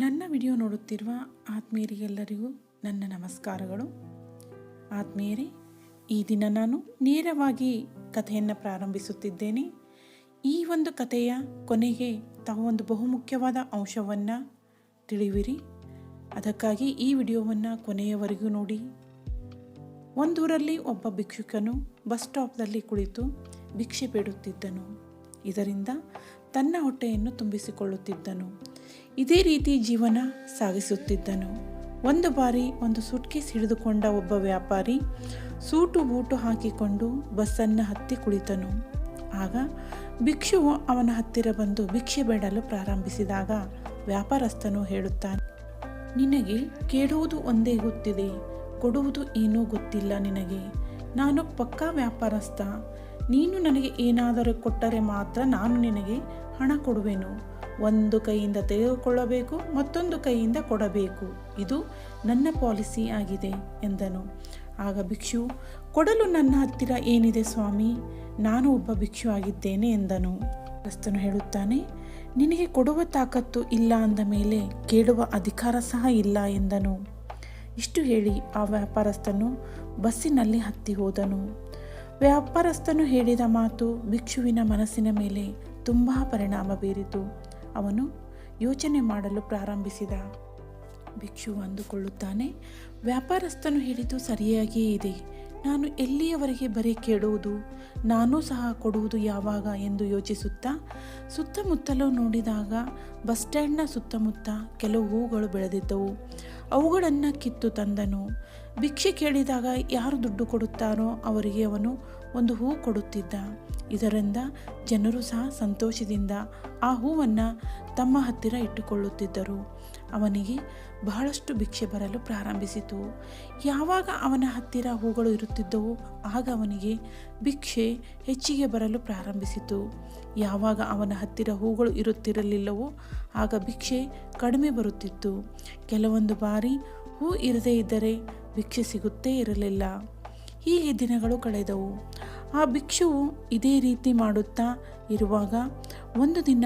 ನನ್ನ ವಿಡಿಯೋ ನೋಡುತ್ತಿರುವ ಆತ್ಮೀಯರಿಗೆಲ್ಲರಿಗೂ ನನ್ನ ನಮಸ್ಕಾರಗಳು. ಆತ್ಮೀಯರೇ, ಈ ದಿನ ನಾನು ನೇರವಾಗಿ ಕಥೆಯನ್ನು ಪ್ರಾರಂಭಿಸುತ್ತಿದ್ದೇನೆ. ಈ ಒಂದು ಕಥೆಯ ಕೊನೆಗೆ ತಾವು ಒಂದು ಬಹುಮುಖ್ಯವಾದ ಅಂಶವನ್ನು ತಿಳಿಯುವಿರಿ. ಅದಕ್ಕಾಗಿ ಈ ವಿಡಿಯೋವನ್ನು ಕೊನೆಯವರೆಗೂ ನೋಡಿ. ಒಂದೂರಲ್ಲಿ ಒಬ್ಬ ಭಿಕ್ಷುಕನು ಬಸ್ ಸ್ಟಾಪ್ನಲ್ಲಿ ಕುಳಿತು ಭಿಕ್ಷೆ ಬೇಡುತ್ತಿದ್ದನು. ಇದರಿಂದ ತನ್ನ ಹೊಟ್ಟೆಯನ್ನು ತುಂಬಿಸಿಕೊಳ್ಳುತ್ತಿದ್ದನು. ಇದೇ ರೀತಿ ಜೀವನ ಸಾಗಿಸುತ್ತಿದ್ದನು. ಒಂದು ಬಾರಿ ಒಂದು ಸೂಟ್ಕೇಸ್ ಹಿಡಿದುಕೊಂಡ ಒಬ್ಬ ವ್ಯಾಪಾರಿ ಸೂಟು ಬೂಟು ಹಾಕಿಕೊಂಡು ಬಸ್ಸನ್ನು ಹತ್ತಿ ಕುಳಿತನು. ಆಗ ಭಿಕ್ಷುವು ಅವನ ಹತ್ತಿರ ಬಂದು ಭಿಕ್ಷೆ ಬೇಡಲು ಪ್ರಾರಂಭಿಸಿದಾಗ ವ್ಯಾಪಾರಸ್ಥನು ಹೇಳುತ್ತಾನೆ, ನಿನಗೆ ಕೇಳುವುದು ಒಂದೇ ಗೊತ್ತಿದೆ, ಕೊಡುವುದು ಏನೂ ಗೊತ್ತಿಲ್ಲ ನಿನಗೆ. ನಾನು ಪಕ್ಕಾ ವ್ಯಾಪಾರಸ್ಥ. ನೀನು ನನಗೆ ಏನಾದರೂ ಕೊಟ್ಟರೆ ಮಾತ್ರ ನಾನು ನಿನಗೆ ಹಣ ಕೊಡುವೆನು. ಒಂದು ಕೈಯಿಂದ ತೆಗೆದುಕೊಳ್ಳಬೇಕು, ಮತ್ತೊಂದು ಕೈಯಿಂದ ಕೊಡಬೇಕು. ಇದು ನನ್ನ ಪಾಲಿಸಿ ಆಗಿದೆ ಎಂದನು. ಆಗ ಭಿಕ್ಷು, ಕೊಡಲು ನನ್ನ ಹತ್ತಿರ ಏನಿದೆ ಸ್ವಾಮಿ, ನಾನು ಒಬ್ಬ ಭಿಕ್ಷು ಆಗಿದ್ದೇನೆ ಎಂದನು. ವ್ಯಾಪಾರಸ್ಥನು ಹೇಳುತ್ತಾನೆ, ನಿನಗೆ ಕೊಡುವ ತಾಕತ್ತು ಇಲ್ಲ ಅಂದ ಮೇಲೆ ಕೇಳುವ ಅಧಿಕಾರ ಸಹ ಇಲ್ಲ ಎಂದನು. ಇಷ್ಟು ಹೇಳಿ ಆ ವ್ಯಾಪಾರಸ್ಥನು ಬಸ್ಸಿನಲ್ಲಿ ಹತ್ತಿ ಹೋದನು. ವ್ಯಾಪಾರಸ್ಥನು ಹೇಳಿದ ಮಾತು ಭಿಕ್ಷುವಿನ ಮನಸ್ಸಿನ ಮೇಲೆ ತುಂಬ ಪರಿಣಾಮ ಬೀರಿತು. ಅವನು ಯೋಚನೆ ಮಾಡಲು ಪ್ರಾರಂಭಿಸಿದ. ಭಿಕ್ಷು ಅಂದುಕೊಳ್ಳುತ್ತಾನೆ, ವ್ಯಾಪಾರಸ್ಥನು ಹೇಳಿದ್ದು ಸರಿಯಾಗಿಯೇ ಇದೆ. ನಾನು ಎಲ್ಲಿಯವರೆಗೆ ಬರೀ ಕೇಳುವುದು, ನಾನೂ ಸಹ ಕೊಡುವುದು ಯಾವಾಗ ಎಂದು ಯೋಚಿಸುತ್ತಾ ಸುತ್ತಮುತ್ತಲೂ ನೋಡಿದಾಗ ಬಸ್ ಸ್ಟ್ಯಾಂಡ್ನ ಸುತ್ತಮುತ್ತ ಕೆಲವು ಹೂಗಳು ಬೆಳೆದಿದ್ದವು. ಅವುಗಳನ್ನು ಕಿತ್ತು ತಂದನು. ಭಿಕ್ಷೆ ಕೇಳಿದಾಗ ಯಾರು ದುಡ್ಡು ಕೊಡುತ್ತಾರೋ ಅವರಿಗೆ ಅವನು ಒಂದು ಹೂ ಕೊಡುತ್ತಿದ್ದ. ಇದರಿಂದ ಜನರು ಸಹ ಸಂತೋಷದಿಂದ ಆ ಹೂವನ್ನು ತಮ್ಮ ಹತ್ತಿರ ಇಟ್ಟುಕೊಳ್ಳುತ್ತಿದ್ದರು. ಅವನಿಗೆ ಬಹಳಷ್ಟು ಭಿಕ್ಷೆ ಬರಲು ಪ್ರಾರಂಭಿಸಿತು. ಯಾವಾಗ ಅವನ ಹತ್ತಿರ ಹೂಗಳು ಇರುತ್ತಿದ್ದವು ಆಗ ಅವನಿಗೆ ಭಿಕ್ಷೆ ಹೆಚ್ಚಿಗೆ ಬರಲು ಪ್ರಾರಂಭಿಸಿತು. ಯಾವಾಗ ಅವನ ಹತ್ತಿರ ಹೂಗಳು ಇರುತ್ತಿರಲಿಲ್ಲವೋ ಆಗ ಭಿಕ್ಷೆ ಕಡಿಮೆ ಬರುತ್ತಿತ್ತು. ಕೆಲವೊಂದು ಬಾರಿ ಹೂ ಇರದೇ ಇದ್ದರೆ ಭಿಕ್ಷೆ ಸಿಗುತ್ತೇ ಇರಲಿಲ್ಲ. ಹೀಗೆ ದಿನಗಳು ಕಳೆದವು. ಆ ಭಿಕ್ಷುವು ಇದೇ ರೀತಿ ಮಾಡುತ್ತಾ ಇರುವಾಗ ಒಂದು ದಿನ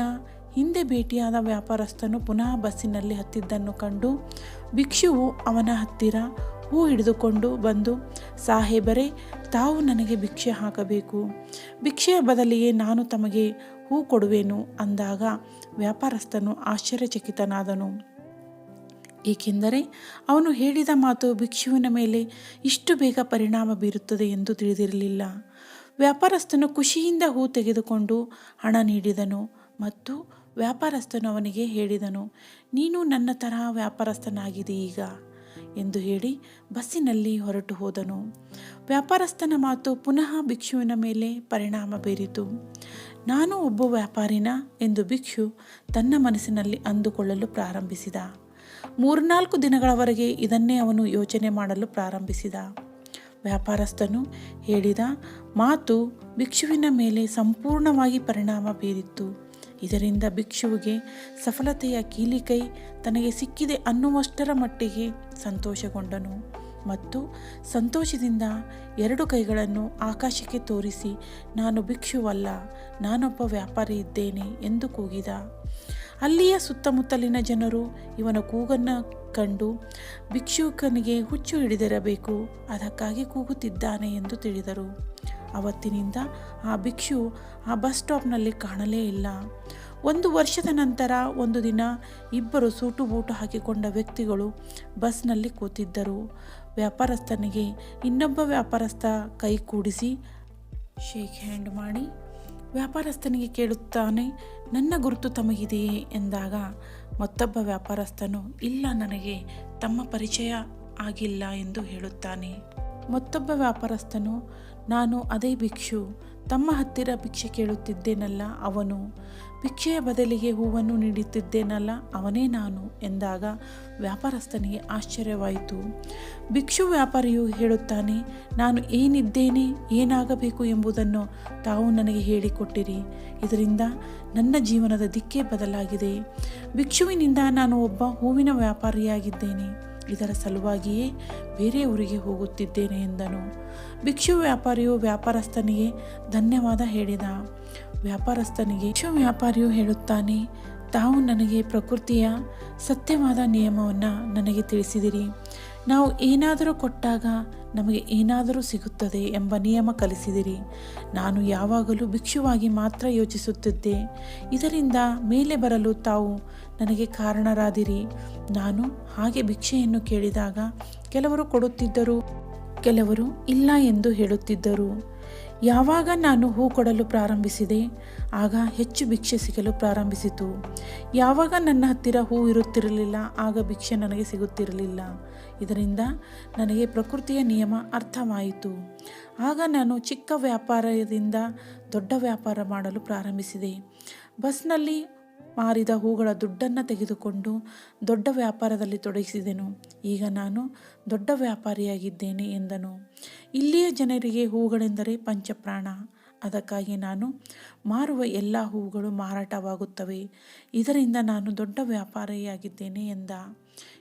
ಹಿಂದೆ ಭೇಟಿಯಾದ ವ್ಯಾಪಾರಸ್ಥನು ಪುನಃ ಬಸ್ಸಿನಲ್ಲಿ ಹತ್ತಿದ್ದನ್ನು ಕಂಡು ಭಿಕ್ಷುವು ಅವನ ಹತ್ತಿರ ಹೂ ಹಿಡಿದುಕೊಂಡು ಬಂದು, ಸಾಹೇಬರೇ, ತಾವು ನನಗೆ ಭಿಕ್ಷೆ ಹಾಕಬೇಕು. ಭಿಕ್ಷೆಯ ಬದಲಿಗೆ ನಾನು ತಮಗೆ ಹೂ ಕೊಡುವೆನು ಅಂದಾಗ ವ್ಯಾಪಾರಸ್ಥನು ಆಶ್ಚರ್ಯಚಕಿತನಾದನು. ಏಕೆಂದರೆ ಅವನು ಹೇಳಿದ ಮಾತು ಭಿಕ್ಷುವಿನ ಮೇಲೆ ಇಷ್ಟು ಬೇಗ ಪರಿಣಾಮ ಬೀರುತ್ತದೆ ಎಂದು ತಿಳಿದಿರಲಿಲ್ಲ. ವ್ಯಾಪಾರಸ್ಥನು ಖುಷಿಯಿಂದ ಹೂ ತೆಗೆದುಕೊಂಡು ಹಣ ನೀಡಿದನು ಮತ್ತು ವ್ಯಾಪಾರಸ್ಥನು ಅವನಿಗೆ ಹೇಳಿದನು, ನೀನು ನನ್ನ ತರಹ ವ್ಯಾಪಾರಸ್ಥನಾಗಿದೆ ಈಗ ಎಂದು ಹೇಳಿ ಬಸ್ಸಿನಲ್ಲಿ ಹೊರಟು ಹೋದನು. ವ್ಯಾಪಾರಸ್ಥನ ಮಾತು ಪುನಃ ಭಿಕ್ಷುವಿನ ಮೇಲೆ ಪರಿಣಾಮ ಬೀರಿತು. ನಾನು ಒಬ್ಬ ವ್ಯಾಪಾರಿನ ಎಂದು ಭಿಕ್ಷು ತನ್ನ ಮನಸ್ಸಿನಲ್ಲಿ ಅಂದುಕೊಳ್ಳಲು ಪ್ರಾರಂಭಿಸಿದ. 3-4 ದಿನಗಳವರೆಗೆ ಇದನ್ನೇ ಅವನು ಯೋಚನೆ ಮಾಡಲು ಪ್ರಾರಂಭಿಸಿದ. ವ್ಯಾಪಾರಸ್ಥನು ಹೇಳಿದ ಮಾತು ಭಿಕ್ಷುವಿನ ಮೇಲೆ ಸಂಪೂರ್ಣವಾಗಿ ಪರಿಣಾಮ ಬೀರಿತ್ತು. ಇದರಿಂದ ಭಿಕ್ಷುವಿಗೆ ಸಫಲತೆಯ ಕೀಲಿಕೈ ತನಗೆ ಸಿಕ್ಕಿದೆ ಅನ್ನುವಷ್ಟರ ಮಟ್ಟಿಗೆ ಸಂತೋಷಗೊಂಡನು ಮತ್ತು ಸಂತೋಷದಿಂದ 2 ಕೈಗಳನ್ನು ಆಕಾಶಕ್ಕೆ ತೋರಿಸಿ, ನಾನು ಭಿಕ್ಷುವಲ್ಲ, ನಾನೊಬ್ಬ ವ್ಯಾಪಾರಿ ಇದ್ದೇನೆ ಎಂದು ಕೂಗಿದ. ಅಲ್ಲಿಯ ಸುತ್ತಮುತ್ತಲಿನ ಜನರು ಇವನ ಕೂಗನ್ನು ಕಂಡು ಭಿಕ್ಷುಕನಿಗೆ ಹುಚ್ಚು ಹಿಡಿದಿರಬೇಕು, ಅದಕ್ಕಾಗಿ ಕೂಗುತ್ತಿದ್ದಾನೆ ಎಂದು ತಿಳಿದರು. ಅವತ್ತಿನಿಂದ ಆ ಭಿಕ್ಷು ಆ ಬಸ್ ಸ್ಟಾಪ್ನಲ್ಲಿ ಕಾಣಲೇ ಇಲ್ಲ. 1 ವರ್ಷದ ನಂತರ ಒಂದು ದಿನ ಇಬ್ಬರು ಸೂಟು ಬೂಟು ಹಾಕಿಕೊಂಡ ವ್ಯಕ್ತಿಗಳು ಬಸ್ನಲ್ಲಿ ಕೂತಿದ್ದರು. ವ್ಯಾಪಾರಸ್ಥನಿಗೆ ಇನ್ನೊಬ್ಬ ವ್ಯಾಪಾರಸ್ಥ ಕೈ ಕೂಡಿಸಿ ಶೇಕ್ ಹ್ಯಾಂಡ್ ಮಾಡಿ ವ್ಯಾಪಾರಸ್ಥನಿಗೆ ಕೇಳುತ್ತಾನೆ, ನನ್ನ ಗುರುತು ತಮಗಿದೆಯೇ ಎಂದಾಗ ಮತ್ತೊಬ್ಬ ವ್ಯಾಪಾರಸ್ಥನು, ಇಲ್ಲ, ನನಗೆ ತಮ್ಮ ಪರಿಚಯ ಆಗಿಲ್ಲ ಎಂದು ಹೇಳುತ್ತಾನೆ. ಮತ್ತೊಬ್ಬ ವ್ಯಾಪಾರಸ್ಥನು, ನಾನು ಅದೇ ಭಿಕ್ಷು, ತಮ್ಮ ಹತ್ತಿರ ಭಿಕ್ಷೆ ಕೇಳುತ್ತಿದ್ದೇನಲ್ಲ ಅವನು, ಭಿಕ್ಷೆಯ ಬದಲಿಗೆ ಹೂವನ್ನು ನೀಡುತ್ತಿದ್ದೇನಲ್ಲ ಅವನೇ ನಾನು ಎಂದಾಗ ವ್ಯಾಪಾರಸ್ಥನಿಗೆ ಆಶ್ಚರ್ಯವಾಯಿತು. ಭಿಕ್ಷು ವ್ಯಾಪಾರಿಯು ಹೇಳುತ್ತಾನೆ, ನಾನು ಏನಿದ್ದೇನೆ, ಏನಾಗಬೇಕು ಎಂಬುದನ್ನು ತಾವು ನನಗೆ ಹೇಳಿಕೊಟ್ಟಿರಿ. ಇದರಿಂದ ನನ್ನ ಜೀವನದ ದಿಕ್ಕೇ ಬದಲಾಗಿದೆ. ಭಿಕ್ಷುವಿನಿಂದ ನಾನು ಒಬ್ಬ ಹೂವಿನ ವ್ಯಾಪಾರಿಯಾಗಿದ್ದೇನೆ. ಇದರ ಸಲುವಾಗಿಯೇ ಬೇರೆ ಊರಿಗೆ ಹೋಗುತ್ತಿದ್ದೇನೆ ಎಂದನು. ಭಿಕ್ಷು ವ್ಯಾಪಾರಿಯು ವ್ಯಾಪಾರಸ್ಥನಿಗೆ ಧನ್ಯವಾದ ಹೇಳಿದ. ವ್ಯಾಪಾರಸ್ಥನಿಗೆ ಭಿಕ್ಷು ವ್ಯಾಪಾರಿಯು ಹೇಳುತ್ತಾನೆ, ತಾವು ನನಗೆ ಪ್ರಕೃತಿಯ ಸತ್ಯವಾದ ನಿಯಮವನ್ನು ನನಗೆ ತಿಳಿಸಿದಿರಿ. ನಾವು ಏನಾದರೂ ಕೊಟ್ಟಾಗ ನಮಗೆ ಏನಾದರೂ ಸಿಗುತ್ತದೆ ಎಂಬ ನಿಯಮ ಕಲಿಸಿದಿರಿ. ನಾನು ಯಾವಾಗಲೂ ಭಿಕ್ಷುವಾಗಿ ಮಾತ್ರ ಯೋಚಿಸುತ್ತಿದ್ದೆ. ಇದರಿಂದ ಮೇಲೆ ಬರಲು ತಾವು ನನಗೆ ಕಾರಣರಾದಿರಿ. ನಾನು ಹಾಗೆ ಭಿಕ್ಷೆಯನ್ನು ಕೇಳಿದಾಗ ಕೆಲವರು ಕೊಡುತ್ತಿದ್ದರು, ಕೆಲವರು ಇಲ್ಲ ಎಂದು ಹೇಳುತ್ತಿದ್ದರು. ಯಾವಾಗ ನಾನು ಹೂ ಕೊಡಲು ಪ್ರಾರಂಭಿಸಿದೆ ಆಗ ಹೆಚ್ಚು ಭಿಕ್ಷೆ ಸಿಗಲು ಪ್ರಾರಂಭಿಸಿತು. ಯಾವಾಗ ನನ್ನ ಹತ್ತಿರ ಹೂ ಇರುತ್ತಿರಲಿಲ್ಲ ಆಗ ಭಿಕ್ಷೆ ನನಗೆ ಸಿಗುತ್ತಿರಲಿಲ್ಲ. ಇದರಿಂದ ನನಗೆ ಪ್ರಕೃತಿಯ ನಿಯಮ ಅರ್ಥವಾಯಿತು. ಆಗ ನಾನು ಚಿಕ್ಕ ವ್ಯಾಪಾರದಿಂದ ದೊಡ್ಡ ವ್ಯಾಪಾರ ಮಾಡಲು ಪ್ರಾರಂಭಿಸಿದೆ. ಬಸ್ನಲ್ಲಿ ಮಾರಿದ ಹೂಗಳ ದುಡ್ಡನ್ನು ತೆಗೆದುಕೊಂಡು ದೊಡ್ಡ ವ್ಯಾಪಾರದಲ್ಲಿ ತೊಡಗಿಸಿದೆನು. ಈಗ ನಾನು ದೊಡ್ಡ ವ್ಯಾಪಾರಿಯಾಗಿದ್ದೇನೆ ಎಂದನು. ಇಲ್ಲಿಯ ಜನರಿಗೆ ಹೂಗಳೆಂದರೆ ಪಂಚಪ್ರಾಣ. ಅದಕ್ಕಾಗಿ ನಾನು ಮಾರುವ ಎಲ್ಲ ಹೂಗಳು ಮಾರಾಟವಾಗುತ್ತವೆ. ಇದರಿಂದ ನಾನು ದೊಡ್ಡ ವ್ಯಾಪಾರಿಯಾಗಿದ್ದೇನೆ ಎಂದ.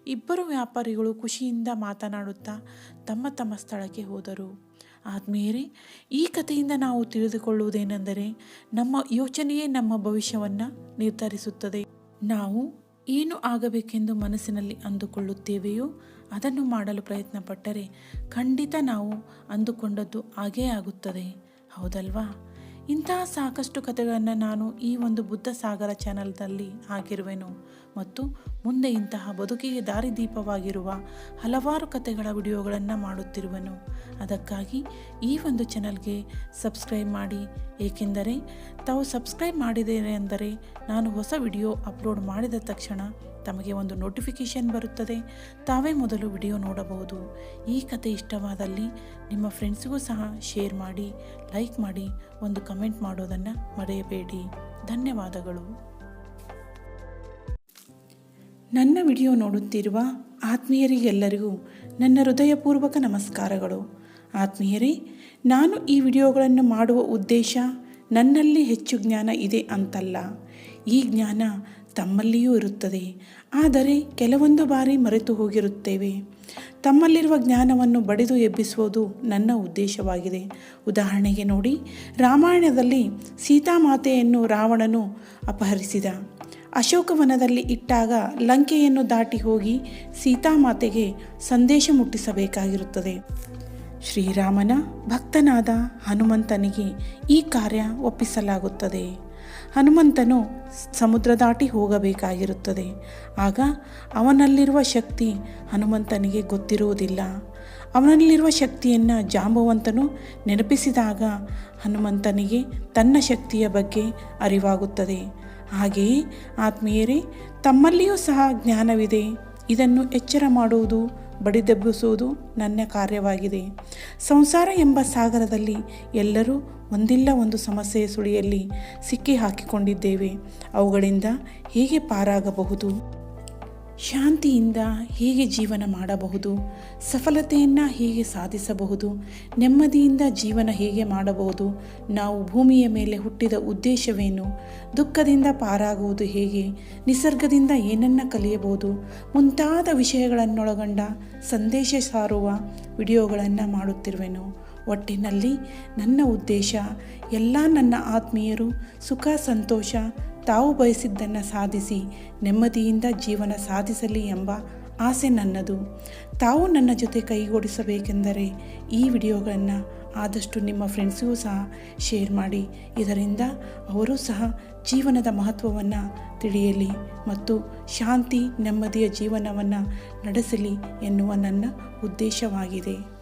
ಇಬ್ಬರು ವ್ಯಾಪಾರಿಗಳು ಖುಷಿಯಿಂದ ಮಾತನಾಡುತ್ತಾ ತಮ್ಮ ತಮ್ಮ ಸ್ಥಳಕ್ಕೆ ಹೋದರು. ಆತ್ಮೀಯರೇ, ಈ ಕಥೆಯಿಂದ ನಾವು ತಿಳಿದುಕೊಳ್ಳುವುದೇನೆಂದರೆ ನಮ್ಮ ಯೋಚನೆಯೇ ನಮ್ಮ ಭವಿಷ್ಯವನ್ನು ನಿರ್ಧರಿಸುತ್ತದೆ. ನಾವು ಏನು ಆಗಬೇಕೆಂದು ಮನಸ್ಸಿನಲ್ಲಿ ಅಂದುಕೊಳ್ಳುತ್ತೇವೆಯೋ ಅದನ್ನು ಮಾಡಲು ಪ್ರಯತ್ನ ಪಟ್ಟರೆ ಖಂಡಿತ ನಾವು ಅಂದುಕೊಂಡದ್ದು ಹಾಗೇ ಆಗುತ್ತದೆ. ಹೌದಲ್ವಾ? ಇಂತಹ ಸಾಕಷ್ಟು ಕಥೆಗಳನ್ನು ನಾನು ಈ ಒಂದು ಬುದ್ಧ ಸಾಗರ ಚಾನಲ್ನಲ್ಲಿ ಹಾಕಿರುವೆನು ಮತ್ತು ಮುಂದೆ ಇಂತಹ ಬದುಕಿಗೆ ದಾರಿದೀಪವಾಗಿರುವ ಹಲವಾರು ಕಥೆಗಳ ವಿಡಿಯೋಗಳನ್ನು ಮಾಡುತ್ತಿರುವೆನು. ಅದಕ್ಕಾಗಿ ಈ ಒಂದು ಚಾನಲ್ಗೆ ಸಬ್ಸ್ಕ್ರೈಬ್ ಮಾಡಿ. ಏಕೆಂದರೆ ತಾವು ಸಬ್ಸ್ಕ್ರೈಬ್ ಮಾಡಿದ್ದೀರಿ ಎಂದರೆ ನಾನು ಹೊಸ ವಿಡಿಯೋ ಅಪ್ಲೋಡ್ ಮಾಡಿದ ತಕ್ಷಣ ತಮಗೆ ಒಂದು ನೋಟಿಫಿಕೇಷನ್ ಬರುತ್ತದೆ. ತಾವೇ ಮೊದಲು ವಿಡಿಯೋ ನೋಡಬಹುದು. ಈ ಕತೆ ಇಷ್ಟವಾದಲ್ಲಿ ನಿಮ್ಮ ಫ್ರೆಂಡ್ಸ್ಗೂ ಸಹ ಶೇರ್ ಮಾಡಿ, ಲೈಕ್ ಮಾಡಿ, ಒಂದು ಕಮೆಂಟ್ ಮಾಡೋದನ್ನು ಮರೆಯಬೇಡಿ. ಧನ್ಯವಾದಗಳು. ನನ್ನ ವಿಡಿಯೋ ನೋಡುತ್ತಿರುವ ಆತ್ಮೀಯರಿಗೆಲ್ಲರಿಗೂ ನನ್ನ ಹೃದಯಪೂರ್ವಕ ನಮಸ್ಕಾರಗಳು. ಆತ್ಮೀಯರೇ, ನಾನು ಈ ವಿಡಿಯೋಗಳನ್ನು ಮಾಡುವ ಉದ್ದೇಶ ನನ್ನಲ್ಲಿ ಹೆಚ್ಚು ಜ್ಞಾನ ಇದೆ ಅಂತಲ್ಲ. ಈ ಜ್ಞಾನ ತಮ್ಮಲ್ಲಿಯೂ ಇರುತ್ತದೆ. ಆದರೆ ಕೆಲವೊಂದು ಬಾರಿ ಮರೆತು ಹೋಗಿರುತ್ತೇವೆ. ತಮ್ಮಲ್ಲಿರುವ ಜ್ಞಾನವನ್ನು ಬಡಿದು ಎಬ್ಬಿಸುವುದು ನನ್ನ ಉದ್ದೇಶವಾಗಿದೆ. ಉದಾಹರಣೆಗೆ ನೋಡಿ, ರಾಮಾಯಣದಲ್ಲಿ ಸೀತಾಮಾತೆಯನ್ನು ರಾವಣನು ಅಪಹರಿಸಿದ. ಅಶೋಕವನದಲ್ಲಿ ಇಟ್ಟಾಗ ಲಂಕೆಯನ್ನು ದಾಟಿ ಹೋಗಿ ಸೀತಾಮಾತೆಗೆ ಸಂದೇಶ ಮುಟ್ಟಿಸಬೇಕಾಗಿರುತ್ತದೆ. ಶ್ರೀರಾಮನ ಭಕ್ತನಾದ ಹನುಮಂತನಿಗೆ ಈ ಕಾರ್ಯ ಒಪ್ಪಿಸಲಾಗುತ್ತದೆ. ಹನುಮಂತನು ಸಮುದ್ರ ದಾಟಿ ಹೋಗಬೇಕಾಗಿರುತ್ತದೆ. ಆಗ ಅವನಲ್ಲಿರುವ ಶಕ್ತಿ ಹನುಮಂತನಿಗೆ ಗೊತ್ತಿರುವುದಿಲ್ಲ. ಅವನಲ್ಲಿರುವ ಶಕ್ತಿಯನ್ನು ಜಾಂಬವಂತನು ನೆನಪಿಸಿದಾಗ ಹನುಮಂತನಿಗೆ ತನ್ನ ಶಕ್ತಿಯ ಬಗ್ಗೆ ಅರಿವಾಗುತ್ತದೆ. ಹಾಗೆಯೇ ಆತ್ಮೀಯರೇ, ತಮ್ಮಲ್ಲಿಯೂ ಸಹ ಜ್ಞಾನವಿದೆ. ಇದನ್ನು ಎಚ್ಚರ ಮಾಡುವುದು, ಬಡಿದೆಬ್ಬಿಸುವುದು ನನ್ನ ಕಾರ್ಯವಾಗಿದೆ. ಸಂಸಾರ ಎಂಬ ಸಾಗರದಲ್ಲಿ ಎಲ್ಲರೂ ಒಂದಿಲ್ಲ ಒಂದು ಸಮಸ್ಯೆಯ ಸುಳಿಯಲ್ಲಿ ಸಿಕ್ಕಿ ಹಾಕಿಕೊಂಡಿದ್ದೇವೆ. ಅವುಗಳಿಂದ ಹೇಗೆ ಪಾರಾಗಬಹುದು? ಶಾಂತಿಯಿಂದ ಹೇಗೆ ಜೀವನ ಮಾಡಬಹುದು? ಸಫಲತೆಯನ್ನು ಹೇಗೆ ಸಾಧಿಸಬಹುದು? ನೆಮ್ಮದಿಯಿಂದ ಜೀವನ ಹೇಗೆ ಮಾಡಬಹುದು? ನಾವು ಭೂಮಿಯ ಮೇಲೆ ಹುಟ್ಟಿದ ಉದ್ದೇಶವೇನು? ದುಃಖದಿಂದ ಪಾರಾಗುವುದು ಹೇಗೆ? ನಿಸರ್ಗದಿಂದ ಏನನ್ನು ಕಲಿಯಬಹುದು? ಮುಂತಾದ ವಿಷಯಗಳನ್ನೊಳಗೊಂಡ ಸಂದೇಶ ಸಾರುವ ವಿಡಿಯೋಗಳನ್ನು ಮಾಡುತ್ತಿರುವೆನು. ಒಟ್ಟಿನಲ್ಲಿ ನನ್ನ ಉದ್ದೇಶ ಎಲ್ಲ ನನ್ನ ಆತ್ಮೀಯರು ಸುಖ ಸಂತೋಷ, ತಾವು ಬಯಸಿದ್ದನ್ನು ಸಾಧಿಸಿ ನೆಮ್ಮದಿಯಿಂದ ಜೀವನ ಸಾಧಿಸಲಿ ಎಂಬ ಆಸೆ ನನ್ನದು. ತಾವು ನನ್ನ ಜೊತೆ ಕೈಗೂಡಿಸಬೇಕೆಂದರೆ ಈ ವಿಡಿಯೋಗಳನ್ನು ಆದಷ್ಟು ನಿಮ್ಮ ಫ್ರೆಂಡ್ಸ್ಗೂ ಸಹ ಶೇರ್ ಮಾಡಿ. ಇದರಿಂದ ಅವರೂ ಸಹ ಜೀವನದ ಮಹತ್ವವನ್ನು ತಿಳಿಯಲಿ ಮತ್ತು ಶಾಂತಿ ನೆಮ್ಮದಿಯ ಜೀವನವನ್ನು ನಡೆಸಲಿ ಎನ್ನುವ ನನ್ನ ಉದ್ದೇಶವಾಗಿದೆ.